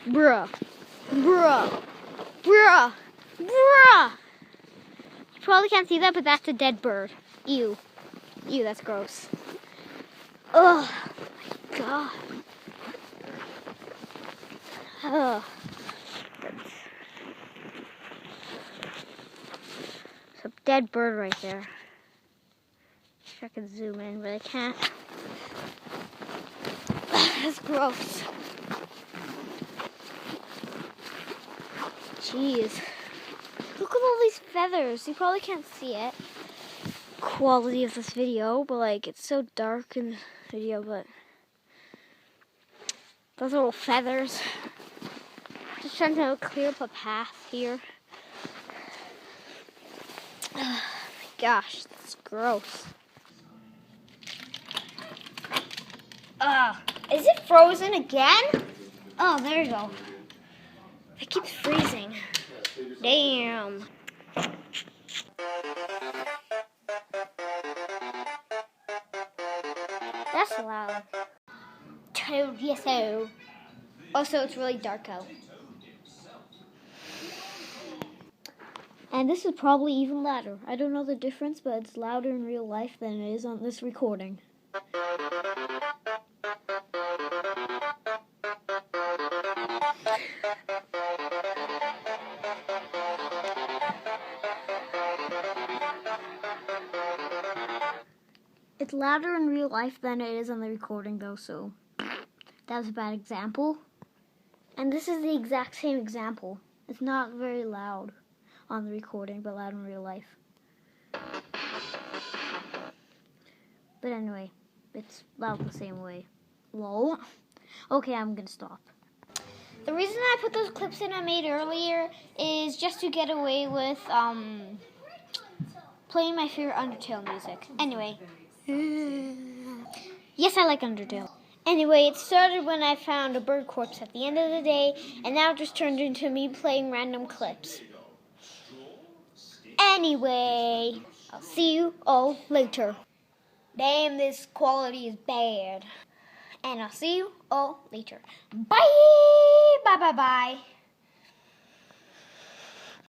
Bruh. Bruh. Bruh. Bruh. You probably can't see that, but that's a dead bird. Ew. Ew, that's gross. Oh my god. Ugh. It's a dead bird right there. Wish I could zoom in, but I can't. That's gross. Jeez. Look at all these feathers. You probably can't see it. Quality of this video, but like it's so dark in the video, but those little feathers. Just trying to clear up a path here. Oh my gosh, that's gross. Is it frozen again? Oh, there you go. It keeps freezing. Damn. That's loud. Toad, yes, oh. Also, it's really dark out. And this is probably even louder. I don't know the difference, but it's louder in real life than it is on this recording. It's louder in real life than it is on the recording, though, so that was a bad example. And this is the exact same example. It's not very loud on the recording, but loud in real life. But anyway, it's loud the same way. Lol. Okay, I'm gonna stop. The reason I put those clips in I made earlier is just to get away with playing my favorite Undertale music. Anyway. Yes, I like Undertale. Anyway, it started when I found a bird corpse at the end of the day, and now it just turned into me playing random clips. Anyway, I'll see you all later. Damn, this quality is bad. And I'll see you all later. Bye! Bye, bye, bye.